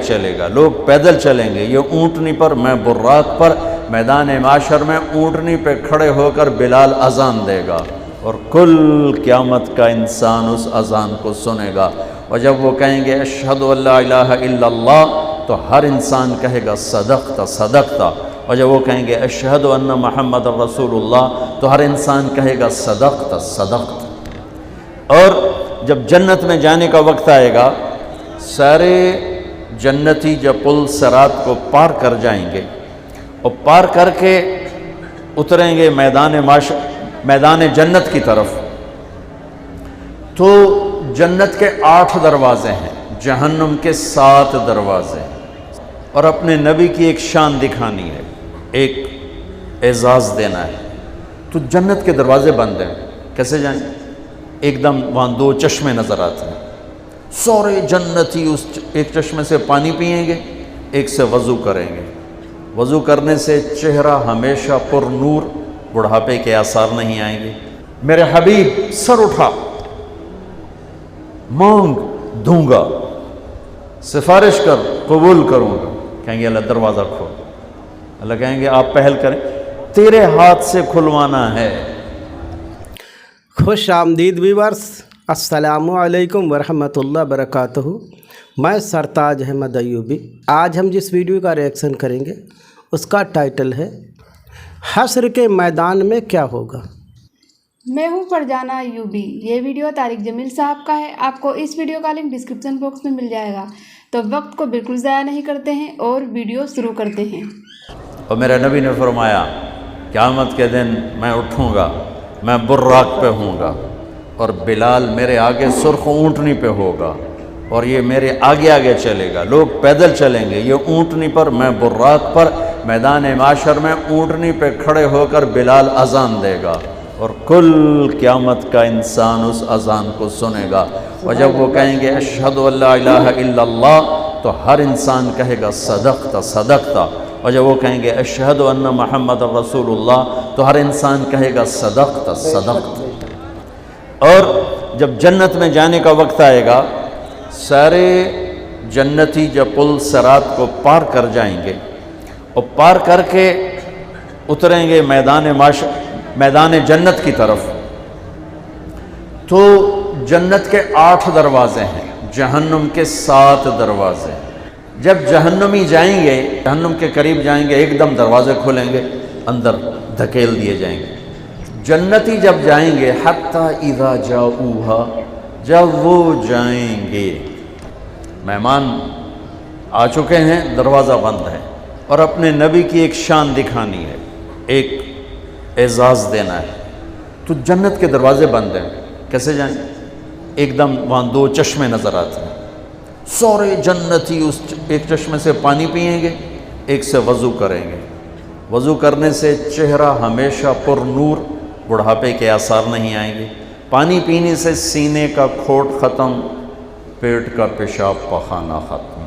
چلے گا، لوگ پیدل چلیں گے، یہ اونٹنی پر، میں براق پر، میدان معاشر میں اونٹنی پہ کھڑے ہو کر بلال اذان دے گا اور کل قیامت کا انسان اس اذان کو سنے گا۔ اور جب وہ کہیں گے اشہد ان لا الہ الا اللہ تو ہر انسان کہے گا صدقت صدقت، اور جب وہ کہیں گے اشہد ان محمد رسول اللہ تو ہر انسان کہے گا صدقت صدقت۔ اور جب جنت میں جانے کا وقت آئے گا، سارے جنتی جب پل صراط کو پار کر جائیں گے اور پار کر کے اتریں گے میدان جنت کی طرف، تو جنت کے 8 دروازے ہیں، جہنم کے 7 دروازے ہیں، اور اپنے نبی کی ایک شان دکھانی ہے، ایک اعزاز دینا ہے۔ تو جنت کے دروازے بند ہیں، کیسے جائیں؟ ایک دم وہاں 2 چشمے نظر آتے ہیں، سورے جنتی اس ایک چشمے سے پانی پئیں گے، ایک سے وضو کریں گے، وضو کرنے سے چہرہ ہمیشہ پر نور، بڑھاپے کے آثار نہیں آئیں گے۔ میرے حبیب سر اٹھا، مانگ دوں گا، سفارش کر قبول کروں گا، کہیں گے اللہ دروازہ کھول، اللہ کہیں گے آپ پہل کریں، تیرے ہاتھ سے کھلوانا ہے۔ خوش آمدید ویورز، السلام علیکم ورحمۃ اللہ وبرکاتہ۔ میں سرتاج احمد ایوبی۔ آج ہم جس ویڈیو کا ریئیکشن کریں گے اس کا ٹائٹل ہے حشر کے میدان میں کیا ہوگا۔ میں ہوں فرجانہ ایوبی۔ یہ ویڈیو طارق جمیل صاحب کا ہے۔ آپ کو اس ویڈیو کا لنک ڈسکرپشن باکس میں مل جائے گا۔ تو وقت کو بالکل ضائع نہیں کرتے ہیں اور ویڈیو شروع کرتے ہیں۔ اور میرے نبی نے فرمایا قیامت کے دن میں اٹھوں گا، میں براق پہ ہوں گا اور بلال میرے آگے سرخ اونٹنی پہ ہوگا اور یہ میرے آگے آگے چلے گا، لوگ پیدل چلیں گے، یہ اونٹنی پر، میں براق پر، میدان معاشر میں اونٹنی پہ کھڑے ہو کر بلال اذان دے گا اور کل قیامت کا انسان اس اذان کو سنے گا۔ اور جب وہ کہیں گے اشہد ان لا الہ الا اللہ تو ہر انسان کہے گا صدقت صدقت، اور جب وہ کہیں گے اشہد ان محمد رسول اللہ تو ہر انسان کہے گا صدقت صدقت۔ اور جب جنت میں جانے کا وقت آئے گا، سارے جنتی جب پل صراط کو پار کر جائیں گے اور پار کر کے اتریں گے میدان جنت کی طرف، تو جنت کے 8 دروازے ہیں، جہنم کے 7 دروازے ہیں۔ جب جہنمی جائیں گے، جہنم کے قریب جائیں گے، ایک دم دروازے کھولیں گے، اندر دھکیل دیے جائیں گے۔ جنتی جب جائیں گے حتی اذا جاؤوہا، جب وہ جائیں گے، مہمان آ چکے ہیں، دروازہ بند ہے، اور اپنے نبی کی ایک شان دکھانی ہے، ایک اعزاز دینا ہے، تو جنت کے دروازے بند ہیں، کیسے جائیں؟ ایک دم وہاں 2 چشمے نظر آتے ہیں، سورے جنتی اس ایک چشمے سے پانی پئیں گے، ایک سے وضو کریں گے، وضو کرنے سے چہرہ ہمیشہ پر نور، بڑھاپے کے آثار نہیں آئیں گے۔ پانی پینے سے سینے کا کھوٹ ختم، پیٹ کا پیشاب پخانہ ختم۔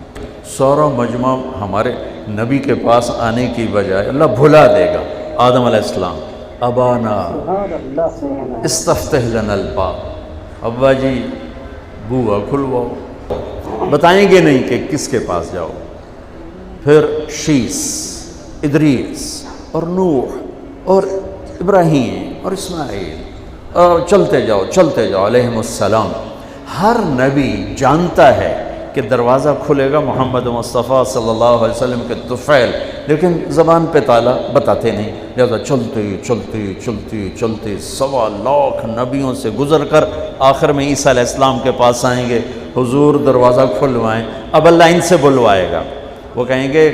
سارا مجمع ہمارے نبی کے پاس آنے کی بجائے اللہ بھلا دے گا۔ آدم علیہ السلام، ابانا استفتح لنا الباب، ابا جی بوا کھلواؤ، بتائیں گے نہیں کہ کس کے پاس جاؤ۔ پھر شیس، ادریس اور نوح اور ابراہیم اور اسماعیل، اور چلتے جاؤ علیہم السلام۔ ہر نبی جانتا ہے کہ دروازہ کھلے گا محمد مصطفیٰ صلی اللہ علیہ وسلم کے طفیل، لیکن زبان پہ تالا بتاتے نہیں، لہذا چلتے 1.25 لاکھ نبیوں سے گزر کر آخر میں عیسیٰ علیہ السلام کے پاس آئیں گے، حضور دروازہ کھلوائیں۔ اب اللہ ان سے بلوائے گا، وہ کہیں گے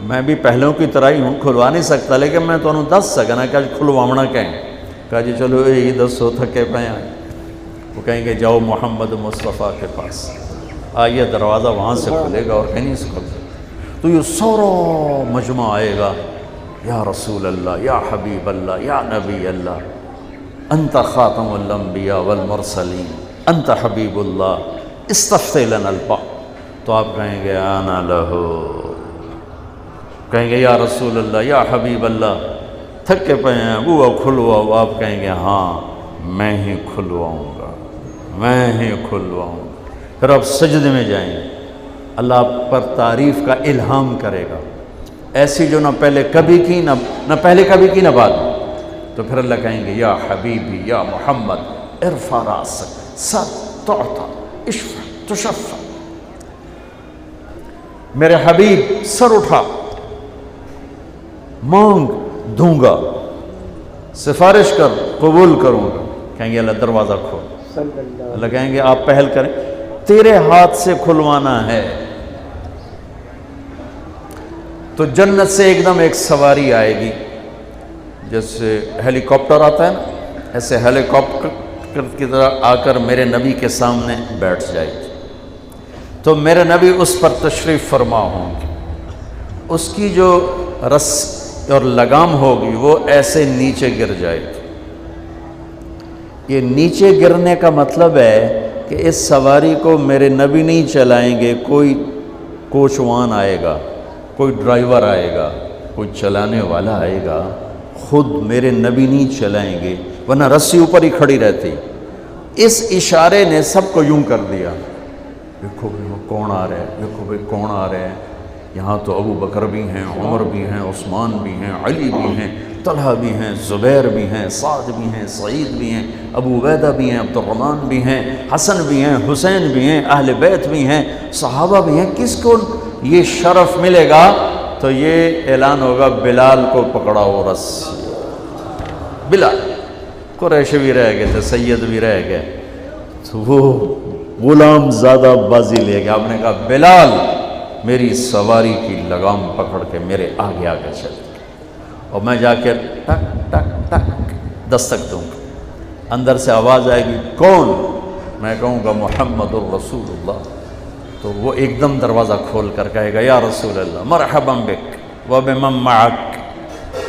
میں بھی پہلوں کی طرح ہی ہوں، کھلوا نہیں سکتا، لیکن میں تو دس سکنا کہ کھلواونا کہیں۔ کہا جی چلو یہ دسو تھکے پہ آئیں۔ وہ کہیں گے جاؤ محمد مصطفیٰ کے پاس، آئیے دروازہ وہاں سے کھلے گا اور کہیں نہیں سے کھلے گا۔ تو یہ سارا مجمع آئے گا، یا رسول اللہ، یا حبیب اللہ، یا نبی اللہ، انت خاتم الانبیاء والمرسلین، انت حبیب اللہ، استفتح لنا الباب۔ تو آپ کہیں گے انا لہو، کہیں گے یا رسول اللہ، یا حبیب اللہ، تھکے پہ ہیں، وہ کھلواؤ۔ آپ کہیں گے ہاں میں ہی کھلواؤں گا، میں ہی کھلواؤں گا۔ پھر آپ سجدے میں جائیں گے، اللہ آپ پر تعریف کا الہام کرے گا، ایسی جو نہ پہلے کبھی کی نہ پہلے کبھی کی نہ بعد میں۔ تو پھر اللہ کہیں گے یا حبیبی یا محمد ارفع راسک سل تعطى اشفع تشفع، میرے حبیب سر اٹھا مانگ دوں گا، سفارش کر قبول کروں گا۔ کہیں گے اللہ دروازہ کھول، اللہ کہیں گے آپ پہل کریں، تیرے ہاتھ سے کھلوانا ہے۔ تو جنت سے ایک دم ایک سواری آئے گی، جیسے ہیلی کاپٹر آتا ہے نا، ایسے ہیلی کاپٹر کی طرح آ کر میرے نبی کے سامنے بیٹھ جائے گی۔ تو میرے نبی اس پر تشریف فرما ہوں گے، اس کی جو رس اور لگام ہوگی وہ ایسے نیچے گر جائے گی۔ یہ نیچے گرنے کا مطلب ہے کہ اس سواری کو میرے نبی نہیں چلائیں گے، کوئی کوچوان آئے گا، کوئی ڈرائیور آئے گا، کوئی چلانے والا آئے گا، خود میرے نبی نہیں چلائیں گے، ورنہ رسی اوپر ہی کھڑی رہتی۔ اس اشارے نے سب کو یوں کر دیا، دیکھو وہ کون آ رہا ہے، دیکھو بھائی کون آ رہے ہیں، یہاں تو ابو بکر بھی ہیں، عمر بھی ہیں، عثمان بھی ہیں، علی بھی ہیں، طلحہ بھی ہیں، زبیر بھی ہیں، سعد بھی ہیں، سعید بھی ہیں، ابو عبیدہ بھی ہیں، عبد الرحمن بھی ہیں، حسن بھی ہیں، حسین بھی ہیں، اہل بیت بھی ہیں، صحابہ بھی ہیں۔ کس کو یہ شرف ملے گا؟ تو یہ اعلان ہوگا بلال کو پکڑاؤ رس۔ بلال، قریش بھی رہ گئے تھے، سید بھی رہ گئے، تو وہ غلام زادہ بازی لے گیا، آپ نے کہا بلال میری سواری کی لگام پکڑ کے میرے آگے آگے چل، اور میں جا کے ٹک ٹک ٹک دستک دوں گا، اندر سے آواز آئے گی کون؟ میں کہوں گا محمد الرسول اللہ، تو وہ ایک دم دروازہ کھول کر کہے گا یا رسول اللہ مرحبا بک وبمن معک،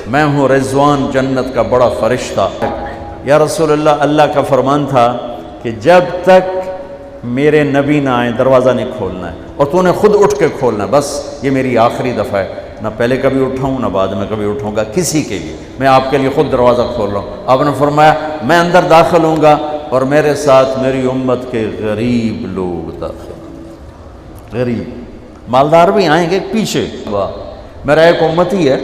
میں ہوں رضوان جنت کا بڑا فرشتہ۔ یا رسول اللہ کا فرمان تھا کہ جب تک میرے نبی نہ آئیں دروازہ نہیں کھولنا ہے، اور تو نے خود اٹھ کے کھولنا ہے، بس یہ میری آخری دفعہ ہے، نہ پہلے کبھی اٹھاؤں نہ بعد میں کبھی اٹھوں گا کسی کے لیے، میں آپ کے لیے خود دروازہ کھول رہا ہوں۔ آپ نے فرمایا میں اندر داخل ہوں گا اور میرے ساتھ میری امت کے غریب لوگ داخل، غریب، مالدار بھی آئیں گے پیچھے، میرا ایک امتی ہے،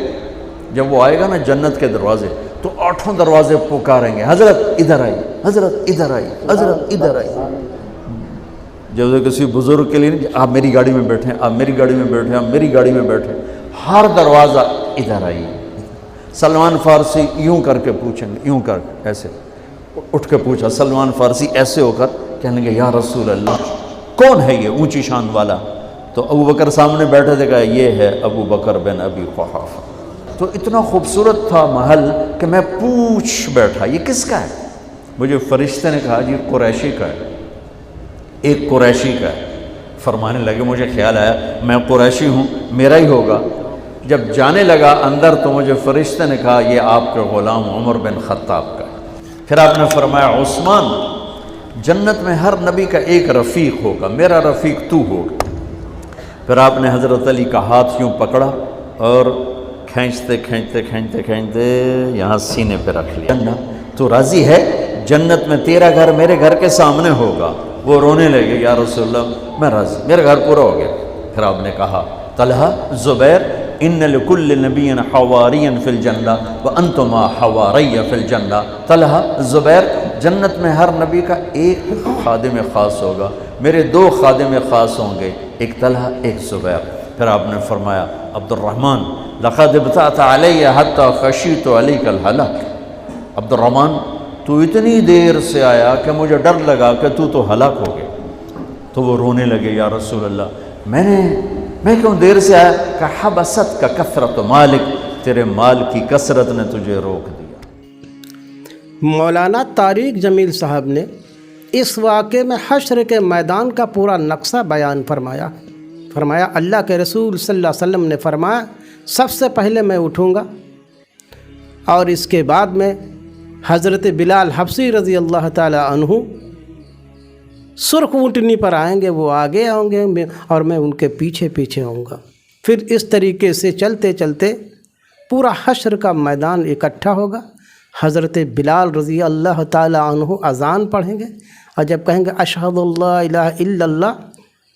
جب وہ آئے گا نا جنت کے دروازے تو 8 دروازے پکاریں گے حضرت ادھر آئی، حضرت ادھر آئی، حضرت ادھر آئی۔ جب کسی بزرگ کے لیے نہیں، آپ میری گاڑی میں بیٹھیں، آپ میری گاڑی میں بیٹھیں، آپ میری گاڑی میں بیٹھیں، ہر دروازہ ادھر آئی۔ سلمان فارسی یوں کر کے پوچھیں گے، یوں کر ایسے اٹھ کے پوچھا، سلمان فارسی ایسے ہو کر کہنے گے یا رسول اللہ کون ہے یہ اونچی شان والا؟ تو ابو بکر سامنے بیٹھے تھے، کہا یہ ہے ابو بکر بن ابی قحافہ۔ تو اتنا خوبصورت تھا محل کہ میں پوچھ بیٹھا یہ کس کا ہے؟ مجھے فرشتے نے کہا جی قریشی کا ہے، ایک قریشی کا ہے۔ فرمانے لگے، مجھے خیال آیا میں قریشی ہوں، میرا ہی ہوگا۔ جب جانے لگا اندر تو مجھے فرشتے نے کہا یہ آپ کے غلام عمر بن خطاب کا ہے۔ پھر آپ نے فرمایا عثمان، جنت میں ہر نبی کا ایک رفیق ہوگا، میرا رفیق تو ہوگا۔ پھر آپ نے حضرت علی کا ہاتھ یوں پکڑا اور کھینچتے کھینچتے کھینچتے کھینچتے یہاں سینے پہ رکھ لیا۔ تو راضی ہے جنت میں تیرا گھر میرے گھر کے سامنے ہوگا؟ وہ رونے لگے، یا رسول اللہ میں راضی، میرا گھر پورا ہو گیا۔ پھر آپ نے کہا طلحہ، زبیر، ان لکل نبی حواری فی الجنہ وانتما حواری فی الجنہ۔ طلحہ، زبیر، جنت میں ہر نبی کا ایک خادم خاص ہوگا، میرے 2 خادم خاص ہوں گے، ایک طلحہ ایک زبیر۔ پھر آپ نے فرمایا عبد الرحمن، لقد ابتعت علی حتی خشیت علیک الہلاک۔ عبد الرحمن تو اتنی دیر سے آیا کہ مجھے ڈر لگا کہ تو ہلاک ہو گیا۔ تو وہ رونے لگے، یا رسول اللہ میں کیوں دیر سے آیا؟ کہ حبست کا کثرت مالک، تیرے مال کی کثرت نے تجھے روک دیا۔ مولانا طارق جمیل صاحب نے اس واقعے میں حشر کے میدان کا پورا نقشہ بیان فرمایا۔ اللہ کے رسول صلی اللہ علیہ وسلم نے فرمایا سب سے پہلے میں اٹھوں گا، اور اس کے بعد میں حضرت بلال حبشی رضی اللہ تعالی عنہ سرخ اونٹنی پر آئیں گے، وہ آگے آؤں گے اور میں ان کے پیچھے پیچھے آؤں گا۔ پھر اس طریقے سے چلتے چلتے پورا حشر کا میدان اکٹھا ہوگا۔ حضرت بلال رضی اللہ تعالی عنہ اذان پڑھیں گے، اور جب کہیں گے اشہد اللہ الہ الا اللہ،